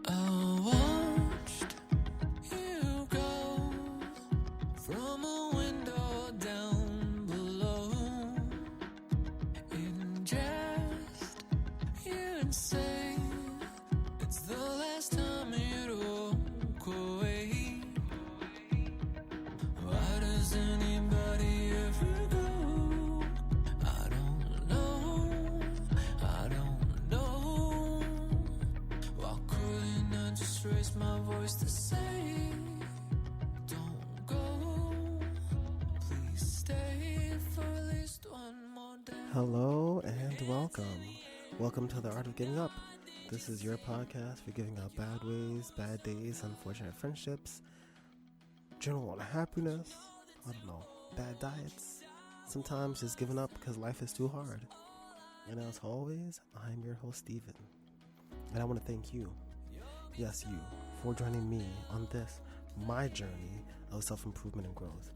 I watched you go from a window down below. In jest, you'd say it's the last time you'd walk away. Why does anybody ever go? I don't know. I don't know. Why couldn't I just raise my voice to say, don't go, please stay for at least one more day. Hello and welcome. Welcome to The Art of Giving Up. This is your podcast for giving up bad ways, bad days, unfortunate friendships, general unhappiness, I don't know, bad diets, sometimes just giving up because life is too hard. And as always, I'm your host, Steven. And I want to thank you, yes you, for joining me on this, my journey of self-improvement and growth.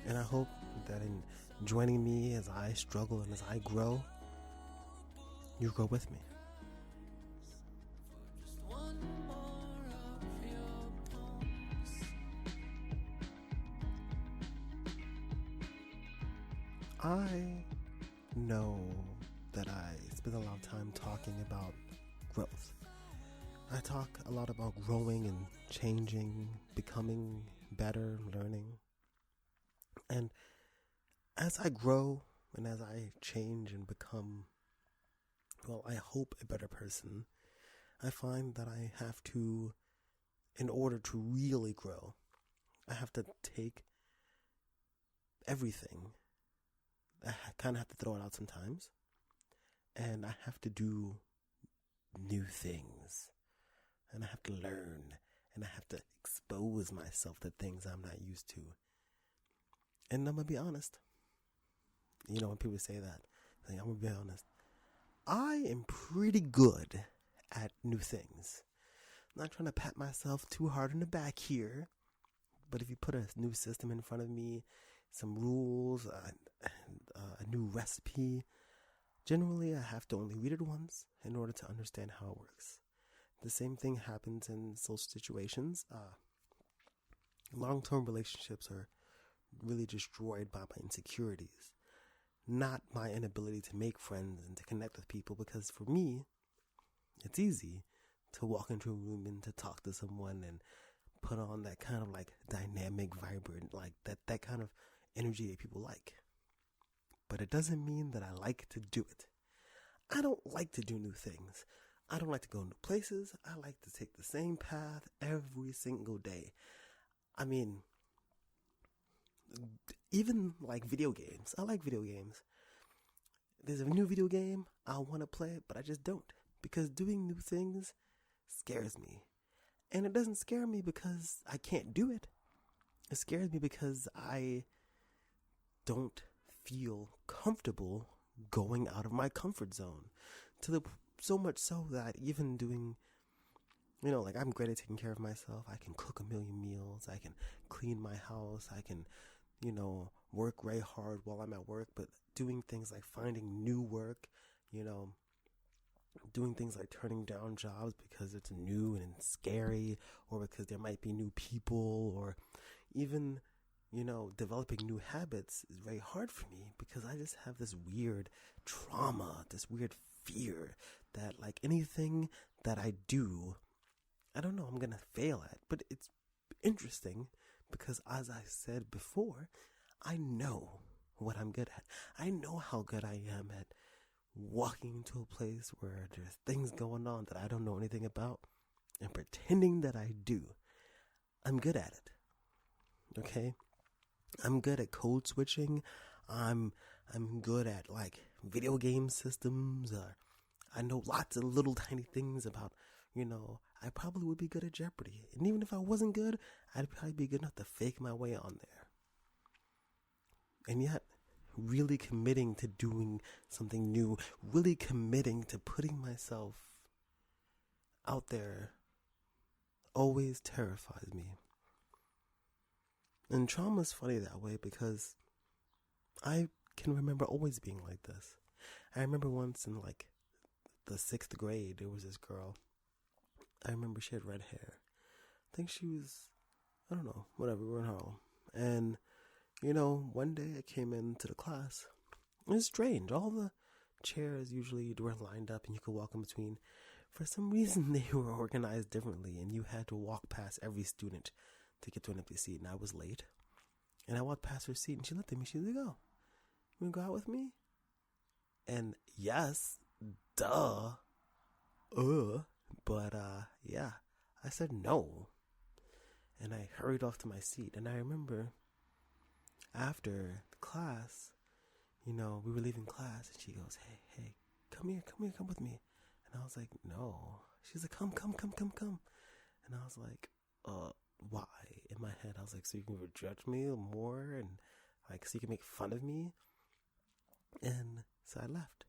And I hope that in joining me as I struggle and as I grow, you grow with me. One more of your poems. I know that I spend a lot of time talking about growth. I talk a lot about growing and changing, becoming better, learning. And as I grow and as I change and become, well, I hope a better person, I find that I have to, in order to really grow, I have to take everything. I kind of have to throw it out sometimes. And I have to do new things. And I have to learn. And I have to expose myself to things I'm not used to. And I'm going to be honest. You know, when people say that, I'm going to be honest. I am pretty good at new things. I'm not trying to pat myself too hard on the back here. But if you put a new system in front of me, some rules, a new recipe, generally I have to only read it once in order to understand how it works. The same thing happens in social situations. Long-term relationships are really destroyed by my insecurities, not my inability to make friends and to connect with people, because for me, it's easy to walk into a room and to talk to someone and put on that kind of like dynamic, vibrant, like that kind of energy that people like. But it doesn't mean that I like to do it. I don't like to do new things. I don't like to go new places. I like to take the same path every single day. I mean, even like video games. I like video games. There's a new video game, I want to play it, but I just don't. Because doing new things scares me. And it doesn't scare me because I can't do it. It scares me because I don't feel comfortable going out of my comfort zone. So much so that even doing, you know, like I'm great at taking care of myself. I can cook a million meals. I can clean my house. I can, you know, work very hard while I'm at work. But doing things like finding new work, you know, doing things like turning down jobs because it's new and it's scary, or because there might be new people, or even, you know, developing new habits is very hard for me because I just have this weird trauma, this weird fear that like anything that I do, I don't know, I'm going to fail at. But it's interesting because, as I said before, I know what I'm good at. I know how good I am at walking into a place where there's things going on that I don't know anything about and pretending that I do. I'm good at it. Okay? I'm good at code switching. I'm good at like video game systems. I know lots of little tiny things about, you know, I probably would be good at Jeopardy. And even if I wasn't good, I'd probably be good enough to fake my way on there. And yet, really committing to doing something new, really committing to putting myself out there always terrifies me. And trauma is funny that way because I can remember always being like this. I remember once in like the 6th grade, there was this girl. I remember she had red hair. I think she was, I don't know, whatever, we were in Harlem. And, one day I came into the class. It was strange. All the chairs usually were lined up and you could walk in between. For some reason, they were organized differently, and you had to walk past every student to get to an empty seat. And I was late. And I walked past her seat, and she looked at me. She was like, "Oh, you want to go out with me?" And yes, duh. But, yeah, I said no. And I hurried off to my seat. And I remember after the class, we were leaving class, and she goes, hey, come here, come with me. And I was like, no. She's like, come. And I was like, why? In my head, I was like, so you can judge me more, and like, so you can make fun of me? And so I left.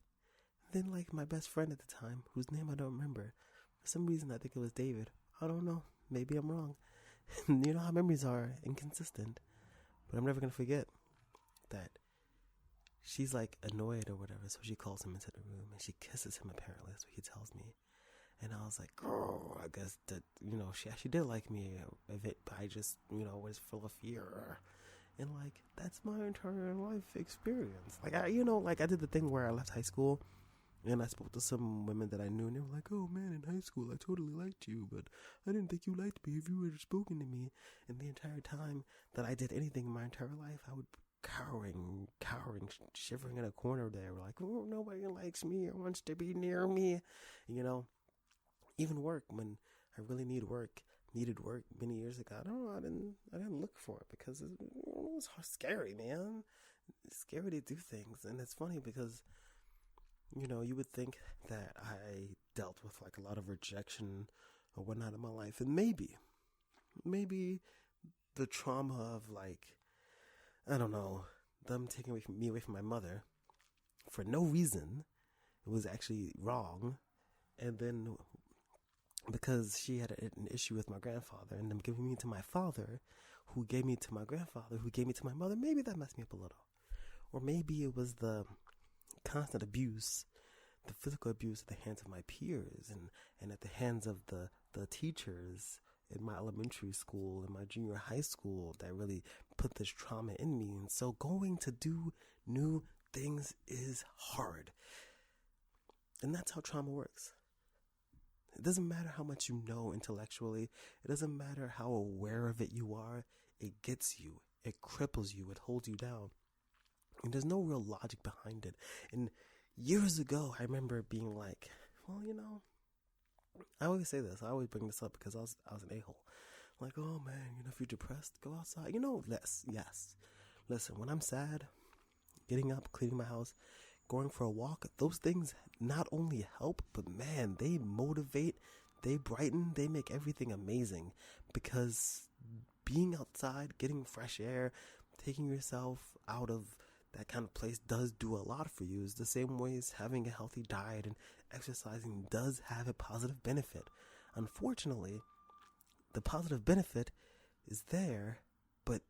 Then, like, my best friend at the time, whose name I don't remember, for some reason I think it was David. I don't know. Maybe I'm wrong. You know how memories are inconsistent. But I'm never going to forget that she's like annoyed or whatever, so she calls him into the room and she kisses him, apparently. That's what he tells me. And I was like, girl, I guess that, she actually did like me a bit, but I just, was full of fear. And like, that's my entire life experience. Like, I did the thing where I left high school and I spoke to some women that I knew, and they were like, oh man, in high school I totally liked you, but I didn't think you liked me if you had spoken to me. And the entire time that I did anything in my entire life, I would cowering, shivering in a corner there, like, oh, nobody likes me or wants to be near me. Even work, when I really needed work many years ago, I didn't look for it because it was scary, man. It's scary to do things. And it's funny because you would think that I dealt with like a lot of rejection or whatnot in my life, and maybe the trauma of, like, I don't know, them taking me away from my mother for no reason. It was actually wrong. And then because she had an issue with my grandfather, and them giving me to my father, who gave me to my grandfather, who gave me to my mother, maybe that messed me up a little. Or maybe it was the constant abuse, the physical abuse at the hands of my peers and at the hands of the teachers in my elementary school and my junior high school that really put this trauma in me. And so going to do new things is hard. And that's how trauma works. It doesn't matter how much you know intellectually. It doesn't matter how aware of it you are. It gets you. It cripples you. It holds you down. And there's no real logic behind it. And years ago, I remember being like, well, I always say this. I always bring this up because I was an a-hole. Like, oh man, if you're depressed, go outside. Yes. Listen, when I'm sad, getting up, cleaning my house, going for a walk, those things not only help, but man, they motivate, they brighten, they make everything amazing. Because being outside, getting fresh air, taking yourself out of that kind of place does do a lot for you. It's the same way as having a healthy diet and exercising does have a positive benefit. Unfortunately, the positive benefit is there, but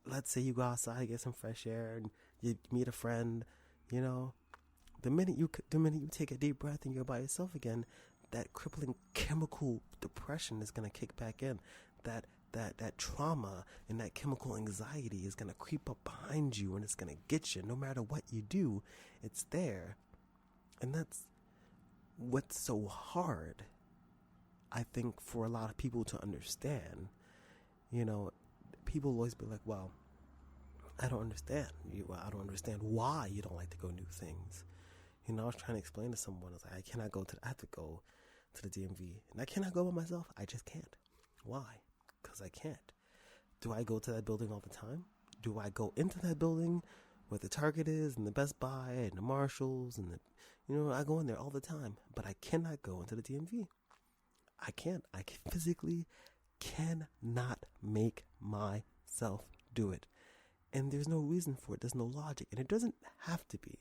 let's say you go outside, get some fresh air, and you meet a friend, the minute you take a deep breath and you're by yourself again, that crippling chemical depression is going to kick back in. That trauma and that chemical anxiety is going to creep up behind you, and it's going to get you. No matter what you do, it's there. And that's what's so hard, I think, for a lot of people to understand. People always be like, well, I don't understand. I don't understand why you don't like to go do things. I was trying to explain to someone, I was like, I have to go to the DMV. And I cannot go by myself. I just can't. Why? Because I can't. Do I go to that building all the time? Do I go into that building where the Target is and the Best Buy and the Marshalls and I go in there all the time, but I cannot go into the DMV. I can't. I physically cannot make myself do it. And there's no reason for it. There's no logic. And it doesn't have to be.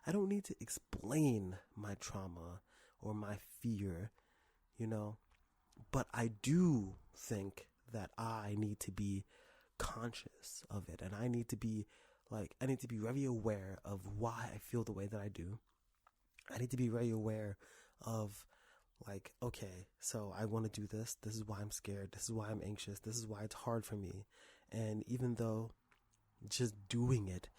I don't need to explain my trauma or my fear, But I do think that I need to be conscious of it. And I need to be Like, I need to be very aware of why I feel the way that I do. I need to be very aware of, like, okay, so I want to do this. This is why I'm scared. This is why I'm anxious. This is why it's hard for me. And even though just doing it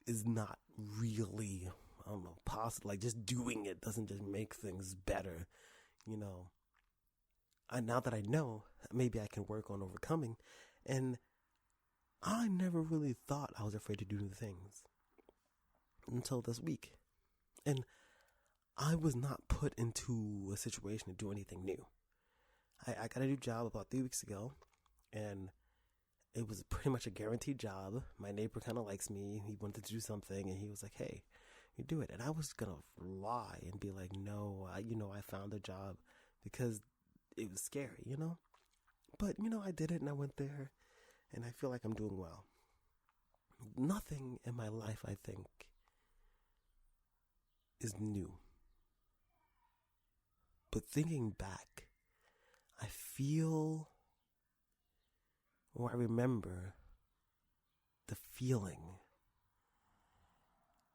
is not really, I don't know, possible. Like, just doing it doesn't just make things better, you know. Now that I know, maybe I can work on overcoming. And I never really thought I was afraid to do new things until this week. And I was not put into a situation to do anything new. I got a new job about 3 weeks ago, and it was pretty much a guaranteed job. My neighbor kind of likes me. He wanted to do something, and he was like, hey, you do it. And I was going to lie and be like, no, I found a job, because it was scary, you know? But, I did it, and I went there, and I feel like I'm doing well. Nothing in my life, I think, is new. But thinking back, I feel, or I remember the feeling.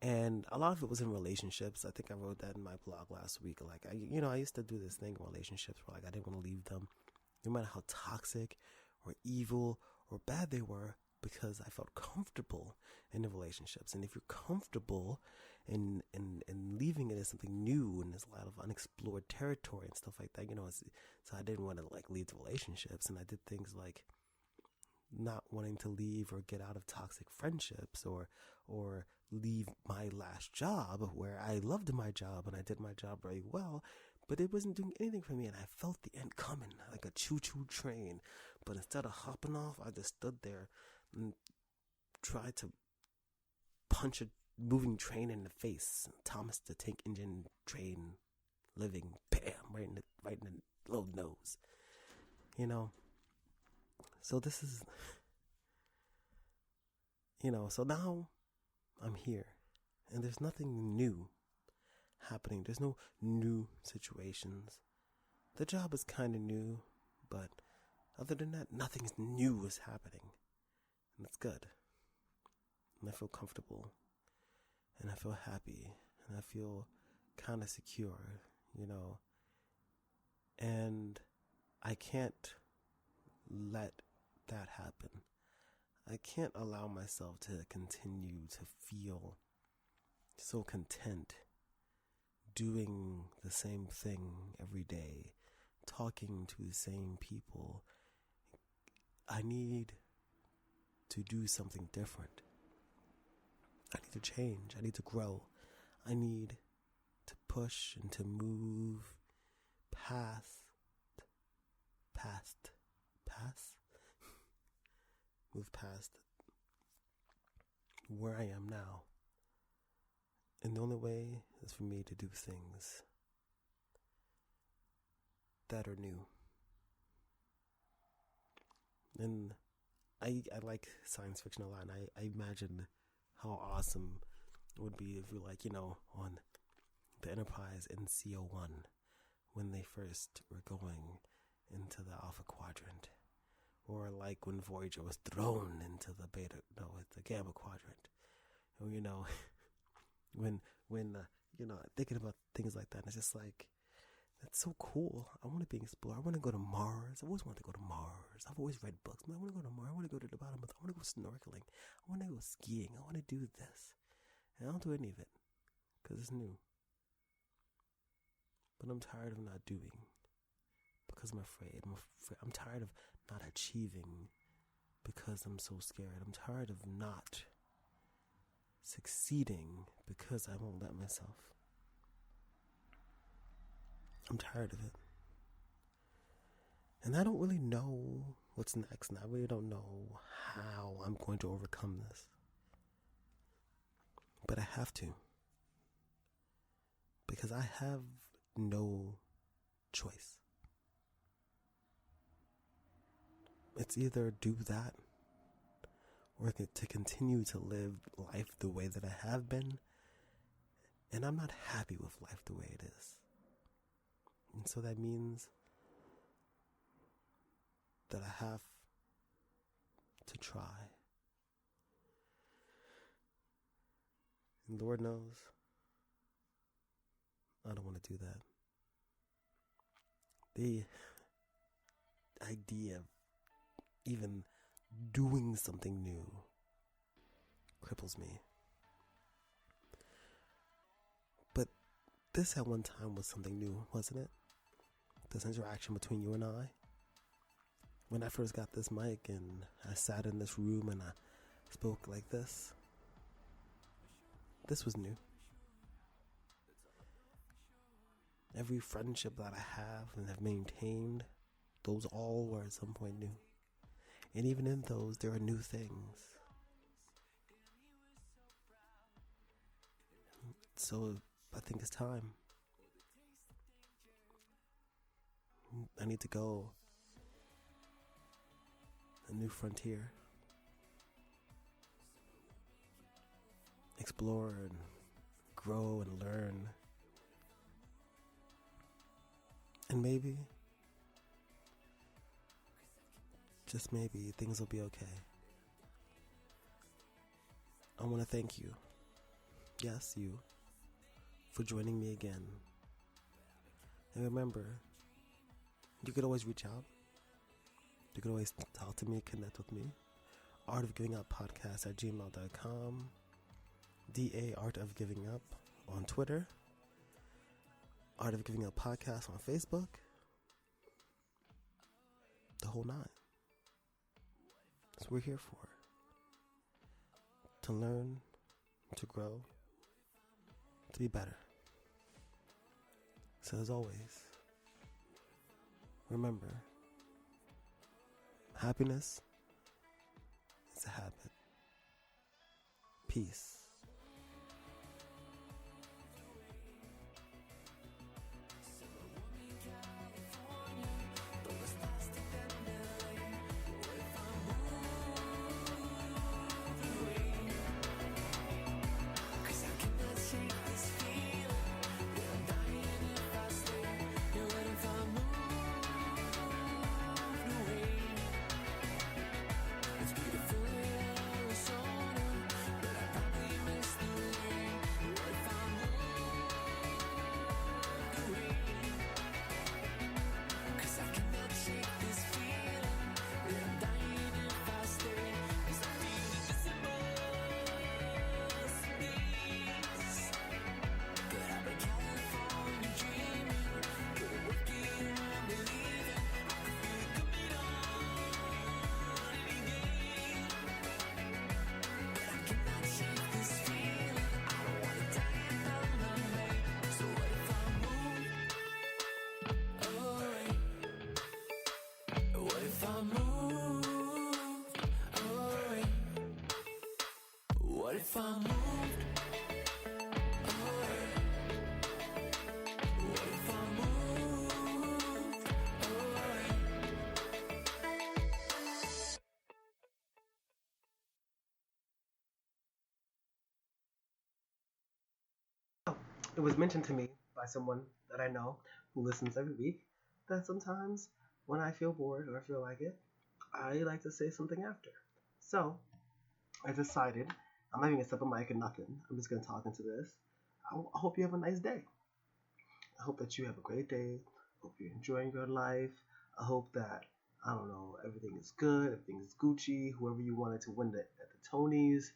And a lot of it was in relationships. I think I wrote that in my blog last week. Like, I used to do this thing in relationships where, like, I didn't want to leave them, no matter how toxic or evil or bad they were, because I felt comfortable in the relationships. And if you're comfortable in leaving it as something new, and there's a lot of unexplored territory and stuff like that, so I didn't want to, like, leave the relationships. And I did things like not wanting to leave or get out of toxic friendships, or leave my last job where I loved my job and I did my job very well, but it wasn't doing anything for me. And I felt the end coming like a choo-choo train. But instead of hopping off, I just stood there and tried to punch a moving train in the face. Thomas the Tank Engine train living, bam, right in the little nose. So this is, so now I'm here, and there's nothing new happening. There's no new situations. The job is kind of new, but other than that, nothing new is happening. And it's good. And I feel comfortable, and I feel happy, and I feel kind of secure, and I can't let that happen. I can't allow myself to continue to feel so content doing the same thing every day, talking to the same people. I need to do something different. I need to change. I need to grow. I need to push and to move past where I am now. And the only way is for me to do things that are new. And I like science fiction a lot, and I imagine how awesome it would be if we, on the Enterprise NCO-1, when they first were going into the Alpha Quadrant, or like when Voyager was thrown into the Gamma Quadrant, or, when thinking about things like that, and it's just like, that's so cool. I want to be an explorer. I want to go to Mars. I've always wanted to go to Mars. I've always read books. I want to go to Mars. I want to go to the bottom of I want to go snorkeling. I want to go skiing. I want to do this. And I don't do any of it because it's new. But I'm tired of not doing because I'm afraid. I'm tired of not achieving because I'm so scared. I'm tired of not succeeding because I won't let myself. I'm tired of it. And I don't really know what's next, and I really don't know how I'm going to overcome this. But I have to. Because I have no choice. It's either do that or to continue to live life the way that I have been. And I'm not happy with life the way it is. And so that means that I have to try Lord knows, I don't want to do that. The idea of even doing something new cripples me. But this at one time was something new, wasn't it? This interaction between you and I. When I first got this mic and I sat in this room and I spoke like this was new. Every friendship that I have and have maintained, those all were at some point new. And even in those, there are new things. So I think it's time. I need to go a new frontier. Explore and grow and learn. And maybe, just maybe, things will be okay. I want to thank you. Yes, you. For joining me again. And remember, you could always reach out. You could always talk to me, connect with me. artofgivingupodcast@gmail.com. DA Art of Giving Up on Twitter. Art of Giving Up Podcast on Facebook. The whole nine. That's what we're here for. To learn, to grow, to be better. So as always, remember, happiness is a habit. Peace. What if I moved away? What if I moved away? It was mentioned to me by someone that I know who listens every week that sometimes when I feel bored or feel like it, I like to say something after. So I decided I'm not even gonna step on mic or nothing. I'm just gonna talk into this. I hope you have a nice day. I hope that you have a great day. I hope you're enjoying your life. I hope that, I don't know, everything is good, everything is Gucci. Whoever you wanted to win at the Tonys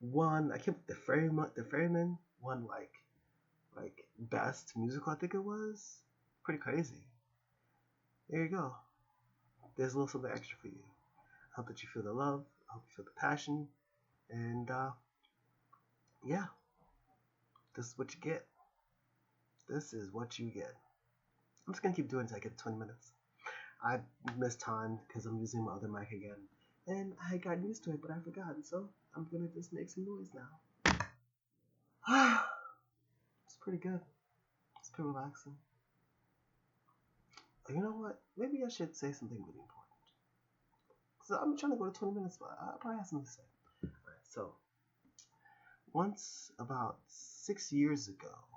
won. I can't. The Ferryman won like best musical. I think it was pretty crazy. There you go. There's a little something extra for you. I hope that you feel the love. I hope you feel the passion. And yeah, this is what you get. This is what you get. I'm just gonna keep doing it until I get to 20 minutes. I missed time because I'm using my other mic again, and I had gotten used to it, but I forgot, so I'm gonna just make some noise now. It's pretty good. It's pretty relaxing. You know what? Maybe I should say something really important. Because I'm trying to go to 20 minutes, but I probably have something to say. Alright, so once about 6 years ago,